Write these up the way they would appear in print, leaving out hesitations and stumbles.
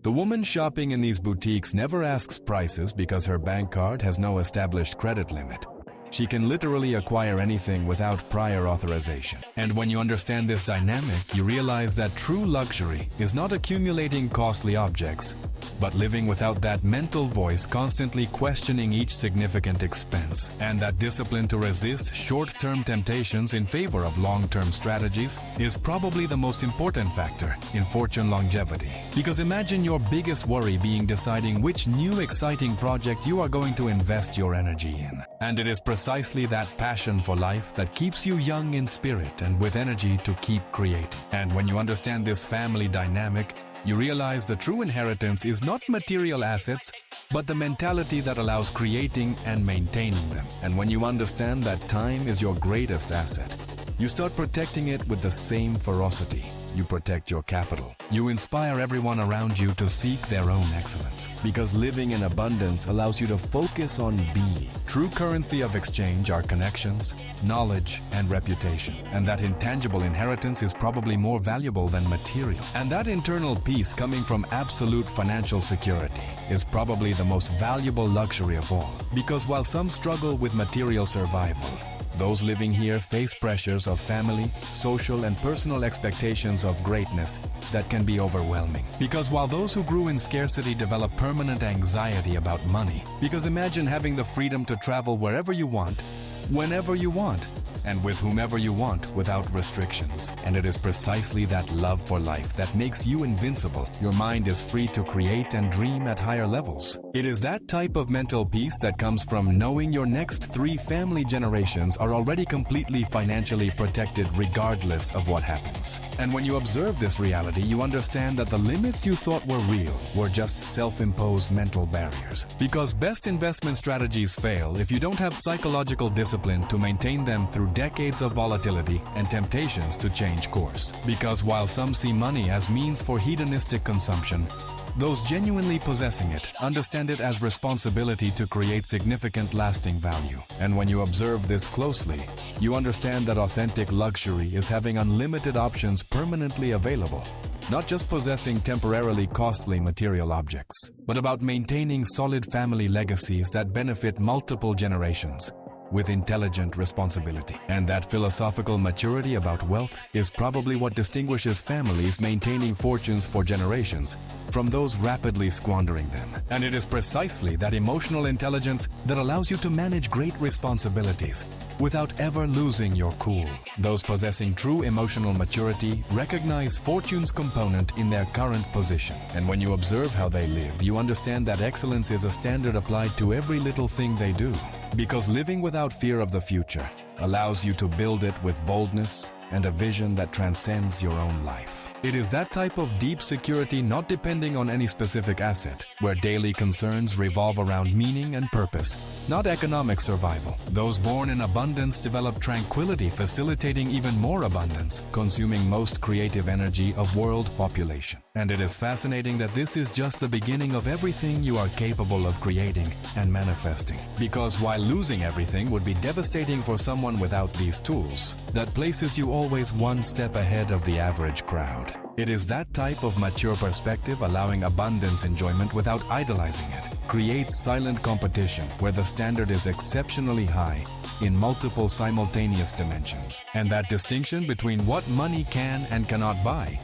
The woman shopping in these boutiques never asks prices because her bank card has no established credit limit. She can literally acquire anything without prior authorization. And when you understand this dynamic, you realize that true luxury is not accumulating costly objects, but living without that mental voice constantly questioning each significant expense. And that discipline to resist short-term temptations in favor of long-term strategies is probably the most important factor in fortune longevity. Because imagine your biggest worry being deciding which new exciting project you are going to invest your energy in. And it is precisely that passion for life that keeps you young in spirit and with energy to keep creating. And when you understand this family dynamic, you realize the true inheritance is not material assets, but the mentality that allows creating and maintaining them. And when you understand that time is your greatest asset, you start protecting it with the same ferocity you protect your capital. You inspire everyone around you to seek their own excellence, because living in abundance allows you to focus on being. True currency of exchange are connections, knowledge, and reputation. And that intangible inheritance is probably more valuable than material. And that internal peace coming from absolute financial security is probably the most valuable luxury of all. Because while some struggle with material survival, those living here face pressures of family, social, and personal expectations of greatness that can be overwhelming. Because while those who grew in scarcity develop permanent anxiety about money, because imagine having the freedom to travel wherever you want, whenever you want, and with whomever you want without restrictions. And it is precisely that love for life that makes you invincible. Your mind is free to create and dream at higher levels. It is that type of mental peace that comes from knowing your next 3 family generations are already completely financially protected regardless of what happens. And when you observe this reality, you understand that the limits you thought were real were just self-imposed mental barriers. Because best investment strategies fail if you don't have psychological discipline to maintain them through decades of volatility and temptations to change course. Because while some see money as means for hedonistic consumption, those genuinely possessing it understand it as responsibility to create significant lasting value. And when you observe this closely, you understand that authentic luxury is having unlimited options permanently available, not just possessing temporarily costly material objects, but about maintaining solid family legacies that benefit multiple generations with intelligent responsibility. And that philosophical maturity about wealth is probably what distinguishes families maintaining fortunes for generations from those rapidly squandering them. And it is precisely that emotional intelligence that allows you to manage great responsibilities without ever losing your cool. Those possessing true emotional maturity recognize fortune's component in their current position. And when you observe how they live, you understand that excellence is a standard applied to every little thing they do. Because living without fear of the future allows you to build it with boldness and a vision that transcends your own life. It is that type of deep security not depending on any specific asset, where daily concerns revolve around meaning and purpose, not economic survival. Those born in abundance develop tranquility, facilitating even more abundance, consuming most creative energy of world population. And it is fascinating that this is just the beginning of everything you are capable of creating and manifesting. Because while losing everything would be devastating for someone without these tools, that places you always one step ahead of the average crowd. It is that type of mature perspective, allowing abundance enjoyment without idolizing it, creates silent competition where the standard is exceptionally high in multiple simultaneous dimensions. And that distinction between what money can and cannot buy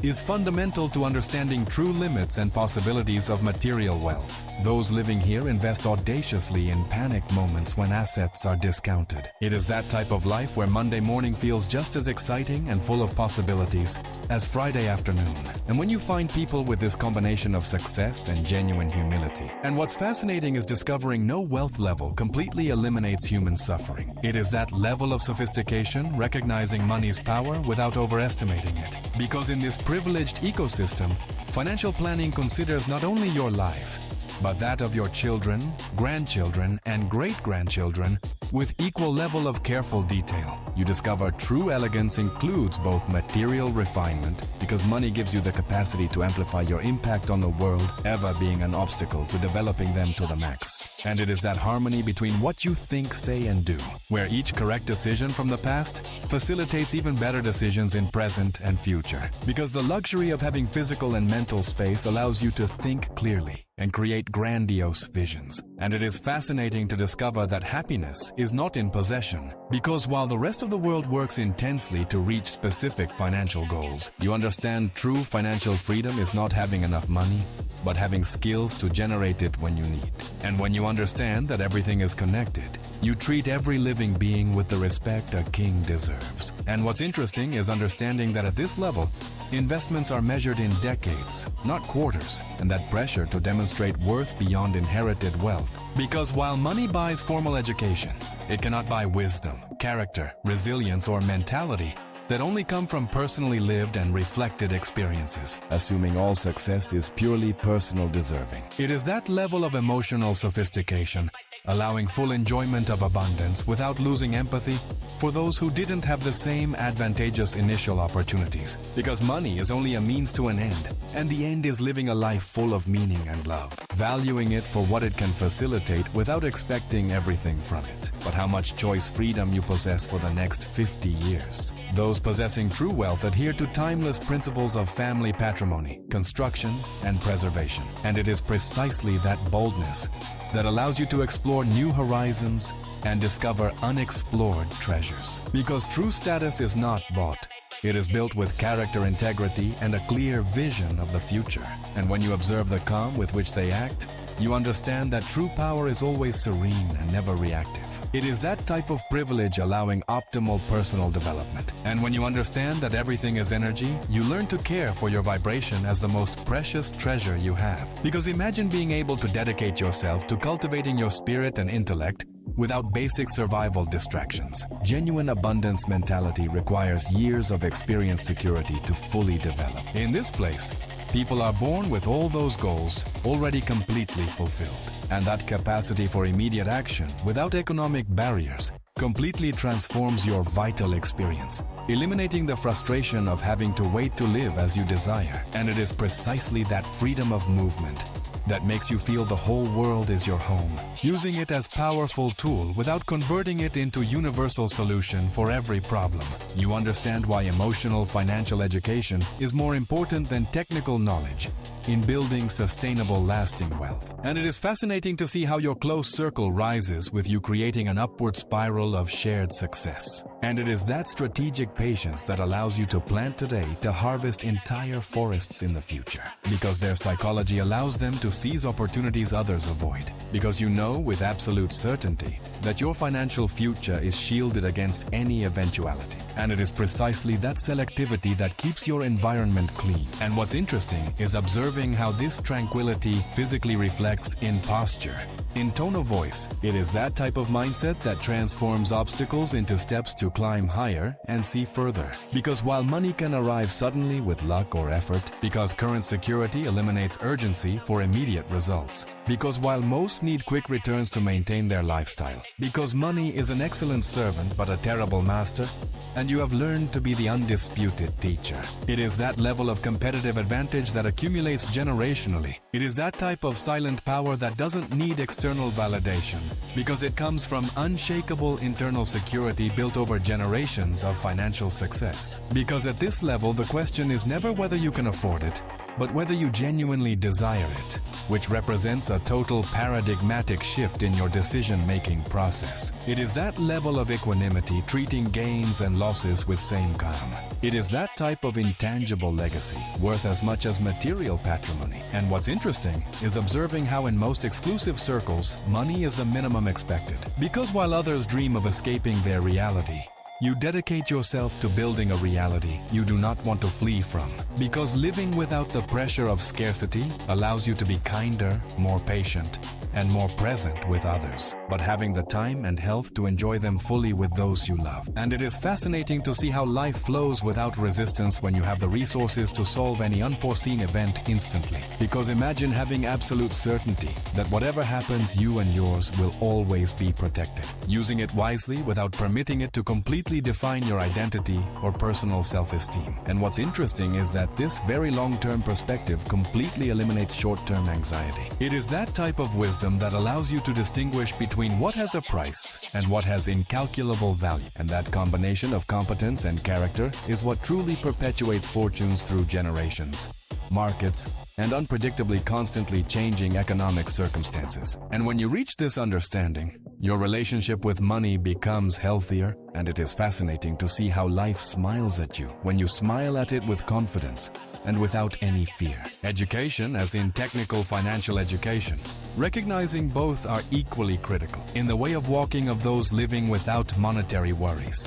is fundamental to understanding true limits and possibilities of material wealth. Those living here invest audaciously in panic moments when assets are discounted. It is that type of life where Monday morning feels just as exciting and full of possibilities as Friday afternoon. And when you find people with this combination of success and genuine humility. And what's fascinating is discovering no wealth level completely eliminates human suffering. It is that level of sophistication recognizing money's power without overestimating it. Because in this privileged ecosystem, financial planning considers not only your life, but that of your children, grandchildren, and great-grandchildren with equal level of careful detail. You discover true elegance includes both material refinement, because money gives you the capacity to amplify your impact on the world, ever being an obstacle to developing them to the max. And it is that harmony between what you think, say, and do, where each correct decision from the past facilitates even better decisions in present and future. Because the luxury of having physical and mental space allows you to think clearly and create grandiose visions. And it is fascinating to discover that happiness is not in possession, because while the rest of the world works intensely to reach specific financial goals, you understand true financial freedom is not having enough money, but having skills to generate it when you need. And when you understand that everything is connected, you treat every living being with the respect a king deserves. And what's interesting is understanding that at this level, investments are measured in decades, not quarters, and that pressure to demonstrate worth beyond inherited wealth. Because while money buys formal education, it cannot buy wisdom, character, resilience, or mentality that only come from personally lived and reflected experiences, assuming all success is purely personal deserving. It is that level of emotional sophistication, allowing full enjoyment of abundance without losing empathy for those who didn't have the same advantageous initial opportunities. Because money is only a means to an end, and the end is living a life full of meaning and love, valuing it for what it can facilitate without expecting everything from it, but how much choice freedom you possess for the next 50 years. Those possessing true wealth adhere to timeless principles of family patrimony, construction, and preservation. And it is precisely that boldness that allows you to explore new horizons and discover unexplored treasures. Because true status is not bought. It is built with character integrity and a clear vision of the future. And when you observe the calm with which they act, you understand that true power is always serene and never reactive. It is that type of privilege allowing optimal personal development. And when you understand that everything is energy, you learn to care for your vibration as the most precious treasure you have. Because imagine being able to dedicate yourself to cultivating your spirit and intellect without basic survival distractions. Genuine abundance mentality requires years of experienced security to fully develop. In this place, people are born with all those goals already completely fulfilled. And that capacity for immediate action without economic barriers completely transforms your vital experience, eliminating the frustration of having to wait to live as you desire. And it is precisely that freedom of movement that makes you feel the whole world is your home, using it as powerful tool without converting it into universal solution for every problem. You understand why emotional financial education is more important than technical knowledge in building sustainable, lasting wealth. And it is fascinating to see how your close circle rises with you creating an upward spiral of shared success. And it is that strategic patience that allows you to plant today to harvest entire forests in the future. Because their psychology allows them to seize opportunities others avoid. Because you know with absolute certainty that your financial future is shielded against any eventuality. And it is precisely that selectivity that keeps your environment clean. And what's interesting is observing how this tranquility physically reflects in posture, in tone of voice. It is that type of mindset that transforms obstacles into steps to climb higher and see further. Because while money can arrive suddenly with luck or effort, because current security eliminates urgency for immediate results. Because while most need quick returns to maintain their lifestyle. Because money is an excellent servant but a terrible master, and you have learned to be the undisputed teacher. It is that level of competitive advantage that accumulates generationally. It is that type of silent power that doesn't need external validation, because it comes from unshakable internal security built over generations of financial success. Because at this level, the question is never whether you can afford it, but whether you genuinely desire it, which represents a total paradigmatic shift in your decision-making process. It is that level of equanimity, treating gains and losses with same calm. It is that type of intangible legacy, worth as much as material patrimony. And what's interesting is observing how in most exclusive circles, money is the minimum expected. Because while others dream of escaping their reality, you dedicate yourself to building a reality you do not want to flee from. Because living without the pressure of scarcity allows you to be kinder, more patient, and more present with others, but having the time and health to enjoy them fully with those you love. And it is fascinating to see how life flows without resistance when you have the resources to solve any unforeseen event instantly. Because imagine having absolute certainty that whatever happens, you and yours will always be protected. Using it wisely without permitting it to completely define your identity or personal self-esteem. And what's interesting is that this very long-term perspective completely eliminates short-term anxiety. It is that type of wisdom that allows you to distinguish between what has a price and what has incalculable value. And that combination of competence and character is what truly perpetuates fortunes through generations, markets, and unpredictably constantly changing economic circumstances. And when you reach this understanding, your relationship with money becomes healthier, and it is fascinating to see how life smiles at you when you smile at it with confidence and without any fear. Education, as in technical financial education, recognizing both are equally critical in the way of walking of those living without monetary worries.